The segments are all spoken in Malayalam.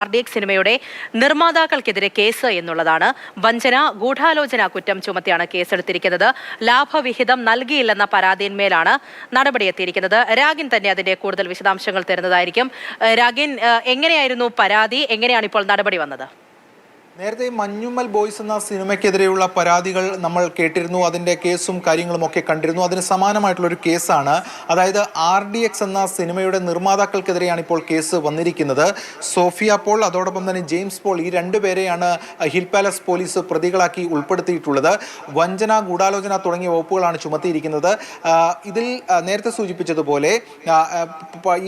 RDX സിനിമയുടെ നിർമ്മാതാക്കൾക്കെതിരെ കേസ് എന്നുള്ളതാണ്. വഞ്ചന, ഗൂഢാലോചന കുറ്റം ചുമത്തിയാണ് കേസെടുത്തിരിക്കുന്നത്. ലാഭവിഹിതം നൽകിയില്ലെന്ന പരാതിന്മേലാണ് നടപടിയെത്തിയിരിക്കുന്നത്. രാഗിൻ തന്നെ അതിന്റെ കൂടുതൽ വിശദാംശങ്ങൾ തരുന്നതായിരിക്കും. രാഗിൻ, എങ്ങനെയായിരുന്നു പരാതി? എങ്ങനെയാണ് ഇപ്പോൾ നടപടി വന്നത്? നേരത്തെ മഞ്ഞുമ്മൽ ബോയ്സ് എന്ന സിനിമയ്ക്കെതിരെയുള്ള പരാതികൾ നമ്മൾ കേട്ടിരുന്നു. അതിൻ്റെ കേസും കാര്യങ്ങളും ഒക്കെ കണ്ടിരുന്നു. അതിന് സമാനമായിട്ടുള്ളൊരു കേസാണ്. അതായത് RDX എന്ന സിനിമയുടെ നിർമ്മാതാക്കൾക്കെതിരെയാണ് ഇപ്പോൾ കേസ് വന്നിരിക്കുന്നത്. സോഫിയ പോൾ, അതോടൊപ്പം തന്നെ ജെയിംസ് പോൾ, ഈ രണ്ടുപേരെയാണ് ഹിൽ പാലസ് പോലീസ് പ്രതികളാക്കി ഉൾപ്പെടുത്തിയിട്ടുള്ളത്. വഞ്ചന, ഗൂഢാലോചന തുടങ്ങിയ വകുപ്പുകളാണ് ചുമത്തിയിരിക്കുന്നത്. ഇതിൽ നേരത്തെ സൂചിപ്പിച്ചതുപോലെ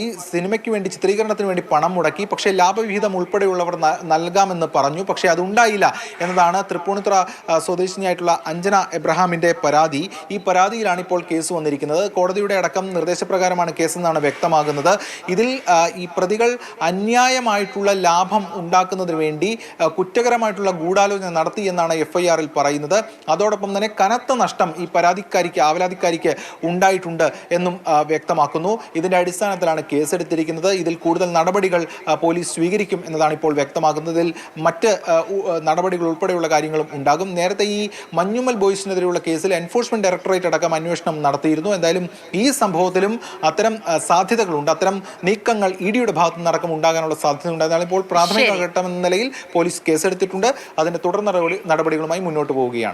ഈ സിനിമയ്ക്ക് വേണ്ടി, ചിത്രീകരണത്തിന് വേണ്ടി പണം മുടക്കി, പക്ഷേ ലാഭവിഹിതം ഉൾപ്പെടെയുള്ളവർ നൽകാമെന്ന് പറഞ്ഞു. പക്ഷേ അതുണ്ടായില്ല എന്നതാണ് തൃപ്പൂണിത്തുറ സ്വദേശിനിയായിട്ടുള്ള അഞ്ജന എബ്രഹാമിന്റെ പരാതി. ഈ പരാതിയിലാണ് ഇപ്പോൾ കേസ് വന്നിരിക്കുന്നത്. കോടതിയുടെ അടക്കം നിർദ്ദേശപ്രകാരമാണ് കേസെന്നാണ് വ്യക്തമാകുന്നത്. ഇതിൽ ഈ പ്രതികൾ അന്യായമായിട്ടുള്ള ലാഭം ഉണ്ടാക്കുന്നതിന് വേണ്ടി കുറ്റകരമായിട്ടുള്ള ഗൂഢാലോചന നടത്തി എന്നാണ് FIR-ൽ പറയുന്നത്. അതോടൊപ്പം തന്നെ കനത്ത നഷ്ടം ഈ ആവലാതിക്കാരിക്ക് ഉണ്ടായിട്ടുണ്ട് എന്നും വ്യക്തമാക്കുന്നു. ഇതിന്റെ അടിസ്ഥാനത്തിലാണ് കേസെടുത്തിരിക്കുന്നത്. ഇതിൽ കൂടുതൽ നടപടികൾ പോലീസ് സ്വീകരിക്കും എന്നതാണ് ഇപ്പോൾ വ്യക്തമാക്കുന്നതിൽ. മറ്റ് നടപടികൾ ഉൾപ്പെടെയുള്ള കാര്യങ്ങളും ഉണ്ടാകും. നേരത്തെ ഈ മഞ്ഞുമ്മൽ ബോയ്സിനെതിരെയുള്ള കേസിൽ എൻഫോഴ്സ്മെന്റ് ഡയറക്ടറേറ്റ് അടക്കം അന്വേഷണം നടത്തിയിരുന്നു. എന്തായാലും ഈ സംഭവത്തിലും അത്തരം സാധ്യതകളുണ്ട്. അത്തരം നീക്കങ്ങൾ EDയുടെ ഭാഗത്തു നിന്നടക്കം ഉണ്ടാകാനുള്ള സാധ്യതയുണ്ട്. എന്നാൽ ഇപ്പോൾ പ്രാഥമിക ഘട്ടം എന്ന നിലയിൽ പോലീസ് കേസെടുത്തിട്ടുണ്ട്. അതിന്റെ തുടർ നടപടികളുമായി മുന്നോട്ട് പോവുകയാണ്.